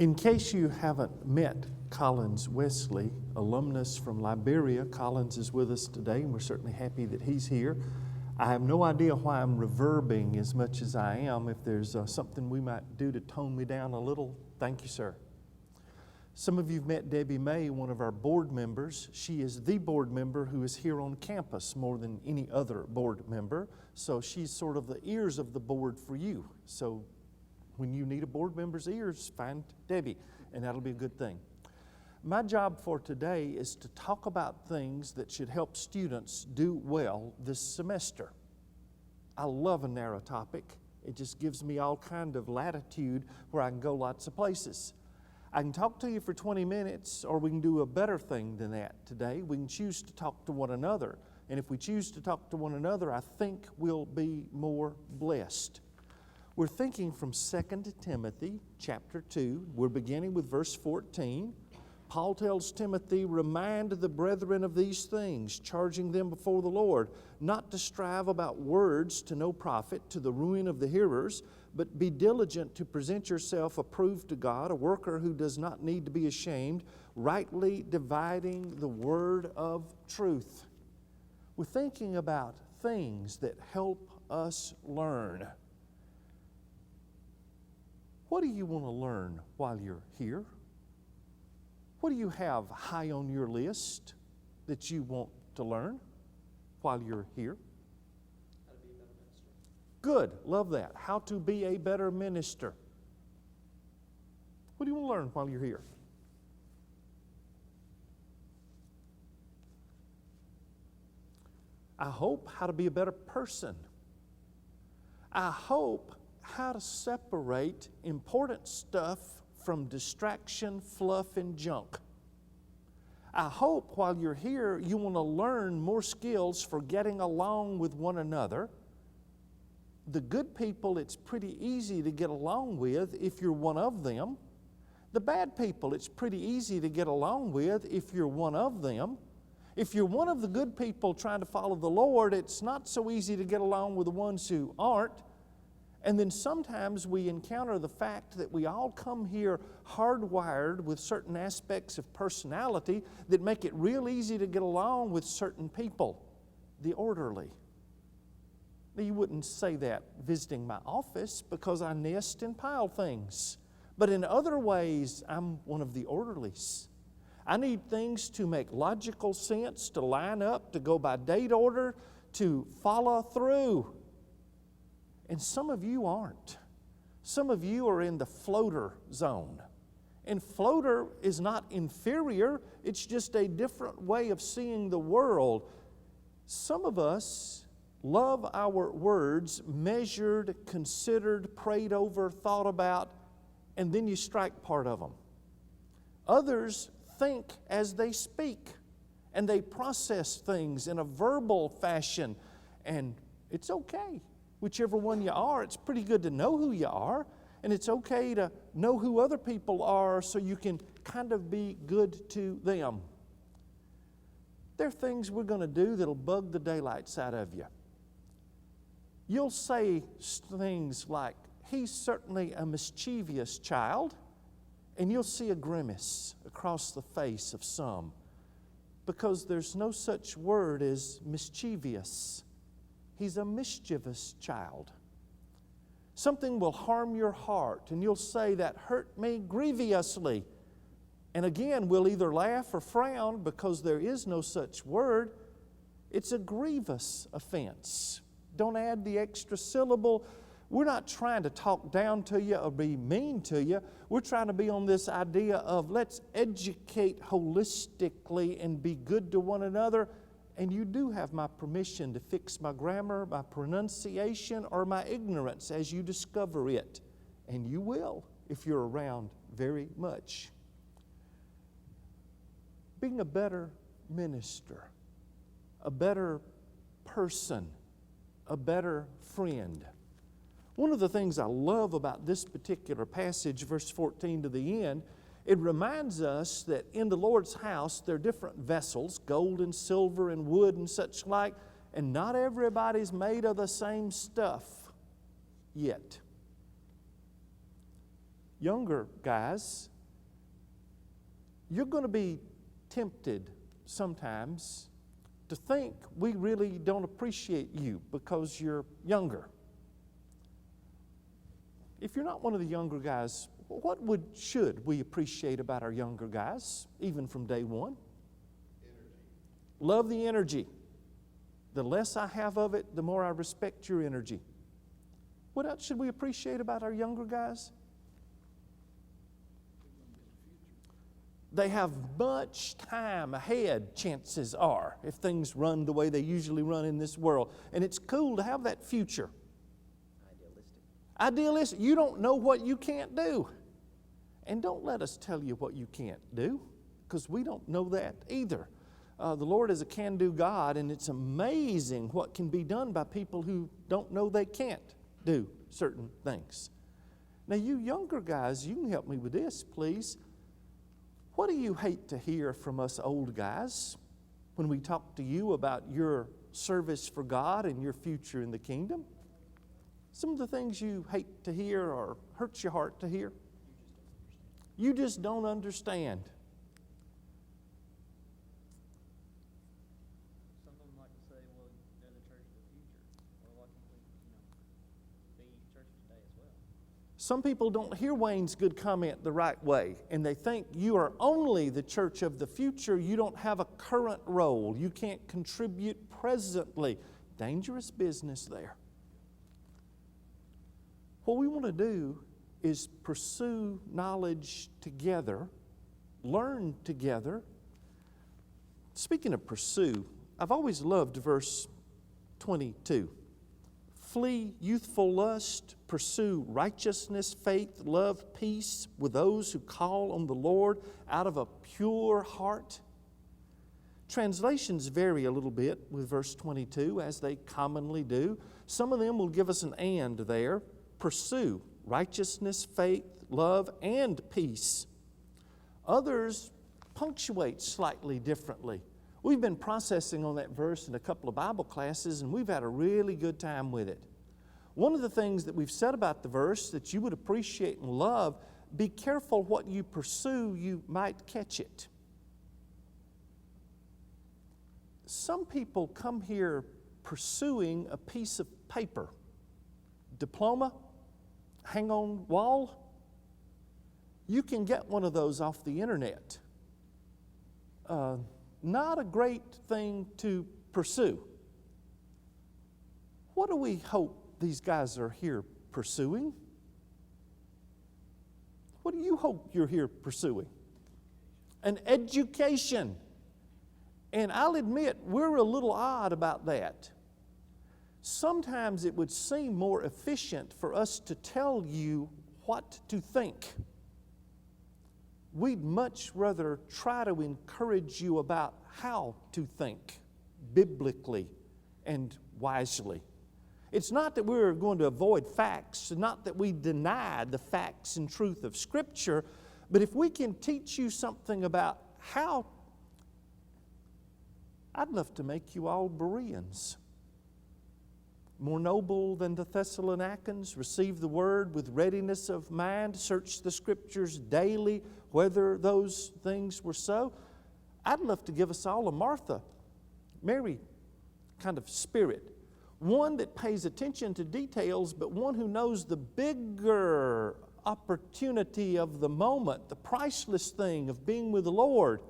In case you haven't met Collins Wesley, alumnus from Liberia, Collins is with us today, and we're certainly happy that he's here. I have no idea why I'm reverbing as much as I am. If there's something we might do to tone me down a little, thank you, sir. Some of you have met Debbie May, one of our board members. She is the board member who is here on campus more than any other board member. So she's sort of the ears of the board for you. So when you need a board member's ears, find Debbie, and that'll be a good thing. My job for today is to talk about things that should help students do well this semester. I love a narrow topic. It just gives me all kind of latitude where I can go lots of places. I can talk to you for 20 minutes, or we can do a better thing than that today. We can choose to talk to one another. And if we choose to talk to one another, I think we'll be more blessed. We're thinking from 2 Timothy chapter 2. We're beginning with verse 14. Paul tells Timothy, "Remind the brethren of these things, charging them before the Lord, not to strive about words to no profit, to the ruin of the hearers, but be diligent to present yourself approved to God, a worker who does not need to be ashamed, rightly dividing the word of truth." We're thinking about things that help us learn. What do you want to learn while you're here? What do you have high on your list that you want to learn while you're here? How to be a better minister. Good, love that. How to be a better minister. What do you want to learn while you're here? I hope how to be a better person. I hope how to separate important stuff from distraction, fluff, and junk. I hope while you're here, you want to learn more skills for getting along with one another. The good people, it's pretty easy to get along with if you're one of them. The bad people, it's pretty easy to get along with if you're one of them. If you're one of the good people trying to follow the Lord, it's not so easy to get along with the ones who aren't. And then sometimes we encounter the fact that we all come here hardwired with certain aspects of personality that make it real easy to get along with certain people. The orderly. Now, you wouldn't say that visiting my office because I nest and pile things. But in other ways, I'm one of the orderlies. I need things to make logical sense, to line up, to go by date order, to follow through. And some of you aren't. Some of you are in the floater zone. And floater is not inferior, it's just a different way of seeing the world. Some of us love our words measured, considered, prayed over, thought about, and then you strike part of them. Others think as they speak, and they process things in a verbal fashion, and it's okay. Whichever one you are, it's pretty good to know who you are, and it's okay to know who other people are so you can kind of be good to them. There are things we're going to do that'll bug the daylights out of you. You'll say things like, "He's certainly a mischievous child," and you'll see a grimace across the face of some because there's no such word as mischievous. He's a mischievous child. Something will harm your heart, and you'll say, "That hurt me grievously." And again, we'll either laugh or frown because there is no such word. It's a grievous offense. Don't add the extra syllable. We're not trying to talk down to you or be mean to you. We're trying to be on this idea of let's educate holistically and be good to one another. And you do have my permission to fix my grammar, my pronunciation, or my ignorance as you discover it. And you will if you're around very much. Being a better minister, a better person, a better friend. One of the things I love about this particular passage, verse 14 to the end, it reminds us that in the Lord's house there are different vessels, gold and silver and wood and such like, and not everybody's made of the same stuff yet. Younger guys, You're going to be tempted sometimes to think we really don't appreciate you because you're younger. If you're not one of the younger guys, should we appreciate about our younger guys, even from day one? Energy. Love the energy. The less I have of it, the more I respect your energy. What else should we appreciate about our younger guys? They have much time ahead, chances are, if things run the way they usually run in this world. And it's cool to have that future. Idealistic. You don't know what you can't do. And don't let us tell you what you can't do, because we don't know that either. The Lord is a can-do God, and it's amazing what can be done by people who don't know they can't do certain things. Now, you younger guys, you can help me with this, please. What do you hate to hear from us old guys when we talk to you about your service for God and your future in the kingdom? Some of the things you hate to hear or hurts your heart to hear? You just don't understand. Some of them like to say, well, they're the church of the future. Or why can't we, be church today as well? Some people don't hear Wayne's good comment the right way, and they think you are only the church of the future. You don't have a current role. You can't contribute presently. Dangerous business there. What we want to do is pursue knowledge together, learn together. Speaking of pursue, I've always loved verse 22. Flee youthful lust, pursue righteousness, faith, love, peace with those who call on the Lord out of a pure heart. Translations vary a little bit with verse 22, as they commonly do. Some of them will give us an and there. Pursue righteousness, faith, love, and peace. Others punctuate slightly differently. We've been processing on that verse in a couple of Bible classes, and we've had a really good time with it. One of the things that we've said about the verse that you would appreciate and love, be careful what you pursue, you might catch it. Some people come here pursuing a piece of paper, diploma, hang on wall. You can get one of those off the internet. Not a great thing to pursue. What do we hope these guys are here pursuing? What do you hope you're here pursuing? An education. And I'll admit, we're a little odd about that. Sometimes it would seem more efficient for us to tell you what to think. We'd much rather try to encourage you about how to think biblically and wisely. It's not that we're going to avoid facts, not that we deny the facts and truth of Scripture, but if we can teach you something about how, I'd love to make you all Bereans. More noble than the Thessalonians, receive the word with readiness of mind, search the Scriptures daily, whether those things were so. I'd love to give us all a Martha, Mary kind of spirit. One that pays attention to details, but one who knows the bigger opportunity of the moment, the priceless thing of being with the Lord.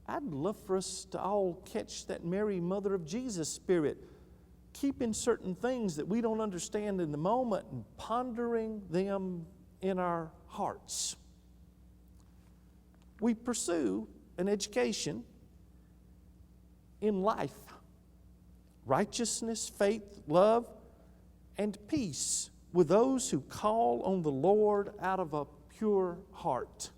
I'd love for us to all catch that Mary, Mother of Jesus spirit, keeping certain things that we don't understand in the moment and pondering them in our hearts. We pursue an education in life. Righteousness, faith, love, and peace with those who call on the Lord out of a pure heart.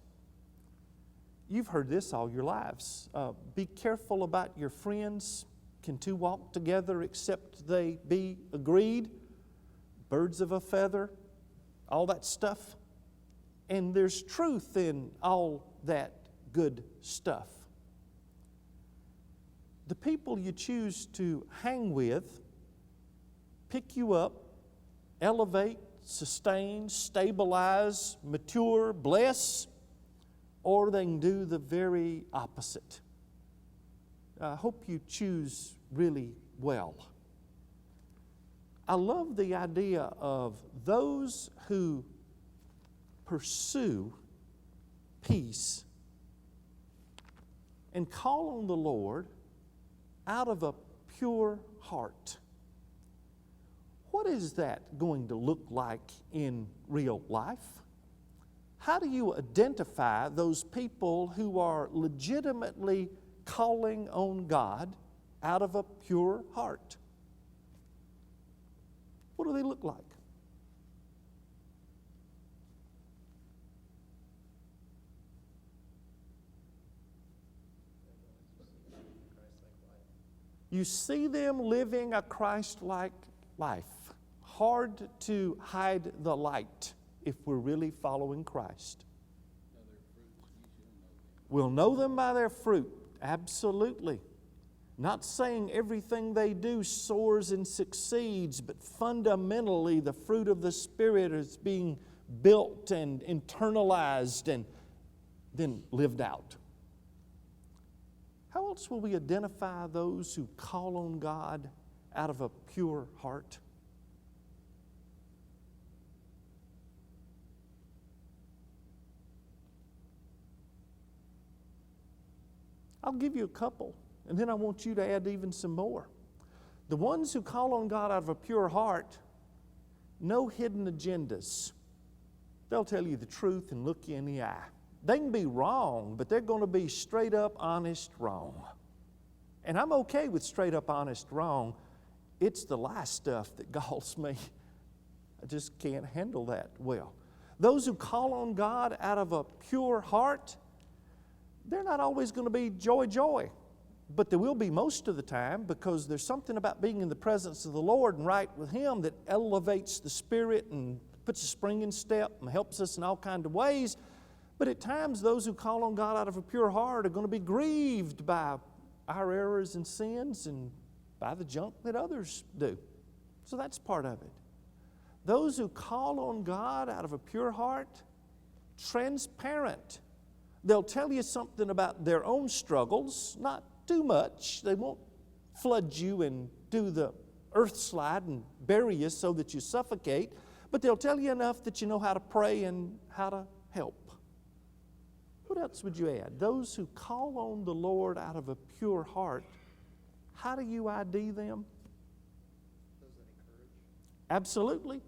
You've heard this all your lives. Be careful about your friends. Can two walk together except they be agreed? Birds of a feather, all that stuff. And there's truth in all that good stuff. The people you choose to hang with pick you up, elevate, sustain, stabilize, mature, bless, or they can do the very opposite. I hope you choose really well. I love the idea of those who pursue peace and call on the Lord out of a pure heart. What is that going to look like in real life? How do you identify those people who are legitimately calling on God out of a pure heart? What do they look like? You see them living a Christ-like life. Hard to hide the light if we're really following Christ. We'll know them by their fruit. Absolutely. Not saying everything they do soars and succeeds, but fundamentally the fruit of the Spirit is being built and internalized and then lived out. How else will we identify those who call on God out of a pure heart? I'll give you a couple, and then I want you to add even some more. The ones who call on God out of a pure heart, no hidden agendas. They'll tell you the truth and look you in the eye. They can be wrong, but they're going to be straight up honest wrong. And I'm okay with straight up honest wrong. It's the lie stuff that galls me. I just can't handle that well. Those who call on God out of a pure heart, they're not always going to be joy, but they will be most of the time, because there's something about being in the presence of the Lord and right with Him that elevates the spirit and puts a spring in step and helps us in all kinds of ways. But at times, those who call on God out of a pure heart are going to be grieved by our errors and sins and by the junk that others do. So that's part of it. Those who call on God out of a pure heart, transparent. They'll tell you something about their own struggles, not too much. They won't flood you and do the earth slide and bury you so that you suffocate, but they'll tell you enough that you know how to pray and how to help. What else would you add? Those who call on the Lord out of a pure heart, how do you ID them? Those that encourage. Absolutely.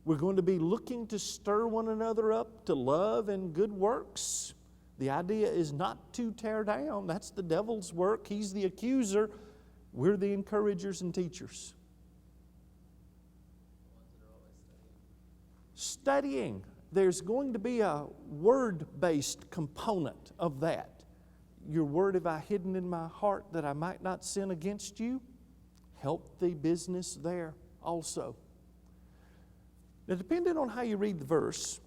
We're going to be looking to stir one another up to love and good works. The idea is not to tear down. That's the devil's work. He's the accuser. We're the encouragers and teachers. The ones that are always Studying. There's going to be a word-based component of that. Your word have I hidden in my heart that I might not sin against you. Healthy business there also. Now, depending on how you read the verse,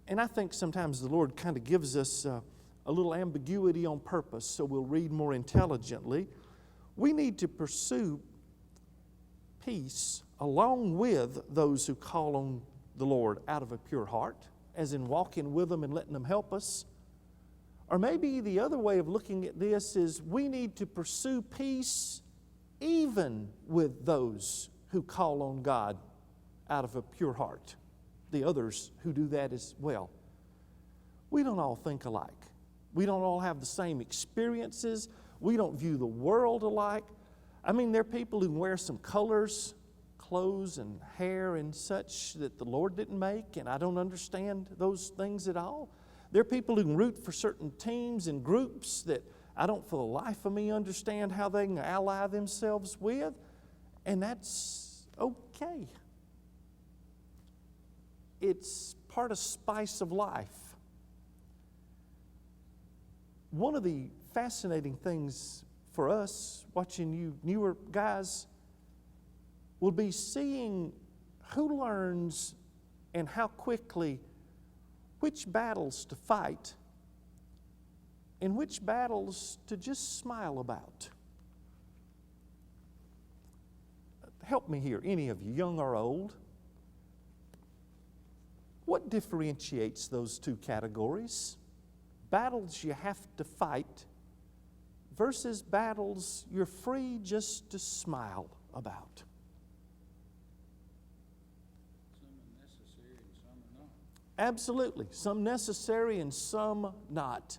and I think sometimes the Lord kind of gives us a little ambiguity on purpose so we'll read more intelligently. We need to pursue peace along with those who call on the Lord out of a pure heart, as in walking with them and letting them help us. Or maybe the other way of looking at this is we need to pursue peace even with those who call on God out of a pure heart. The others who do that as well. We don't all think alike. We don't all have the same experiences. We don't view the world alike. I mean, there are people who wear some colors, clothes and hair and such that the Lord didn't make, and I don't understand those things at all. There are people who can root for certain teams and groups that I don't for the life of me understand how they can ally themselves with, and that's okay. It's part of spice of life. One of the fascinating things for us, watching you newer guys, will be seeing who learns and how quickly which battles to fight and which battles to just smile about. Help me here, any of you, young or old. What differentiates those two categories? Battles you have to fight versus battles you're free just to smile about. Some are necessary and some are not. Absolutely. Some necessary and some not.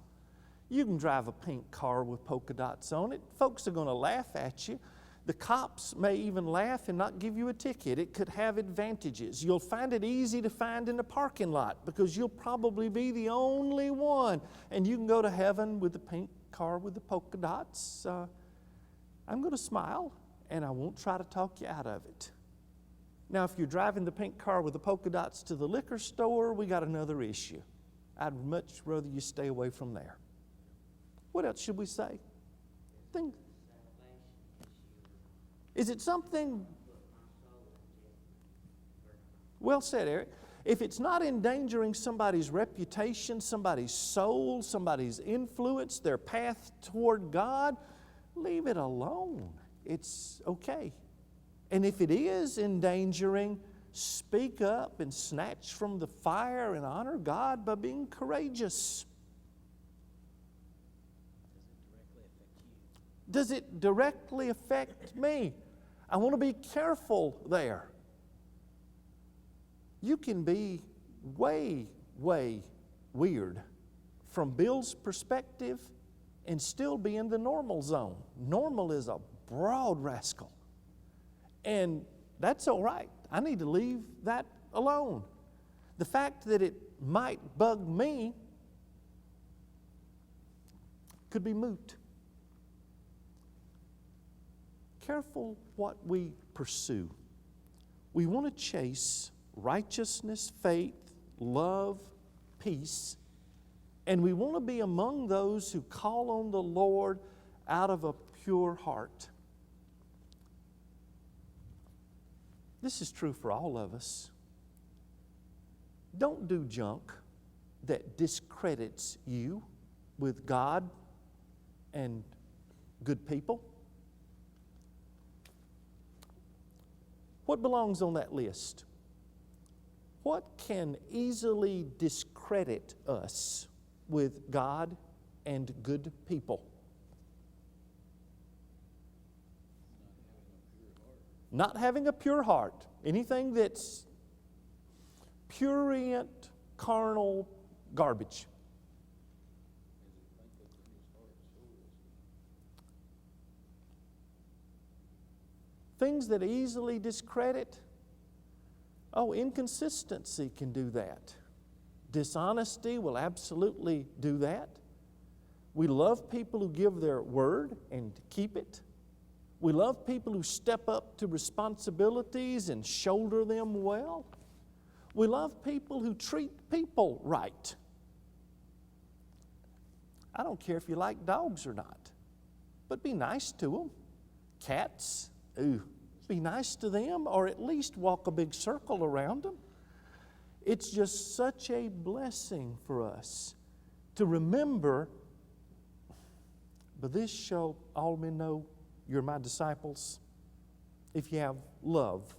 You can drive a pink car with polka dots on it. Folks are going to laugh at you. The cops may even laugh and not give you a ticket. It could have advantages. You'll find it easy to find in the parking lot because you'll probably be the only one. And you can go to heaven with the pink car with the polka dots. I'm going to smile and I won't try to talk you out of it. Now, if you're driving the pink car with the polka dots to the liquor store, we got another issue. I'd much rather you stay away from there. What else should we say? Is it something? Well said, Eric. If it's not endangering somebody's reputation, somebody's soul, somebody's influence, their path toward God, leave it alone. It's okay. And if it is endangering, speak up and snatch from the fire and honor God by being courageous. Does it directly affect me? I want to be careful there. You can be way, way weird from Bill's perspective and still be in the normal zone. Normal is a broad rascal. And that's all right. I need to leave that alone. The fact that it might bug me could be moot. Careful what we pursue. We want to chase righteousness, faith, love, peace, and we want to be among those who call on the Lord out of a pure heart. This is true for all of us. Don't do junk that discredits you with God and good people. What belongs on that list? What can easily discredit us with God and good people? Not having a pure heart. Anything that's prurient, carnal garbage. Things that easily discredit. Oh, inconsistency can do that. Dishonesty will absolutely do that. We love people who give their word and keep it. We love people who step up to responsibilities and shoulder them well. We love people who treat people right. I don't care if you like dogs or not, but be nice to them. Cats, be nice to them, or at least walk a big circle around them. It's just such a blessing for us to remember, "By this shall all men know you're my disciples, if you have love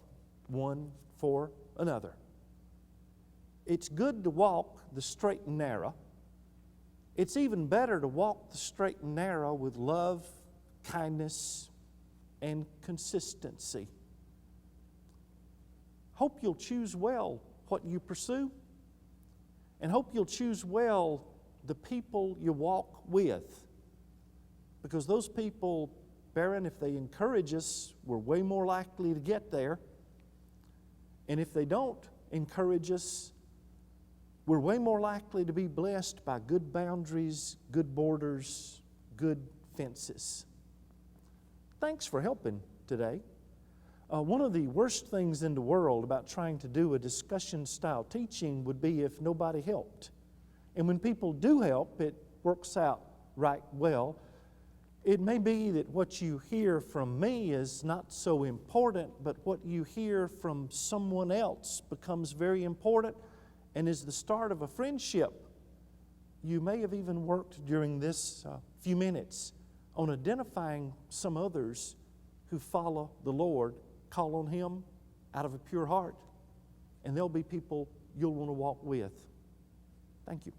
one for another." It's good to walk the straight and narrow. It's even better to walk the straight and narrow with love, kindness, and consistency. Hope you'll choose well what you pursue, and hope you'll choose well the people you walk with. Because those people, Baron, if they encourage us, we're way more likely to get there. And if they don't encourage us, we're way more likely to be blessed by good boundaries, good borders, good fences. Thanks for helping today. One of the worst things in the world about trying to do a discussion-style teaching would be if nobody helped. And when people do help, it works out right well. It may be that what you hear from me is not so important, but what you hear from someone else becomes very important and is the start of a friendship. You may have even worked during this few minutes on identifying some others who follow the Lord, call on Him out of a pure heart. And they'll be people you'll want to walk with. Thank you.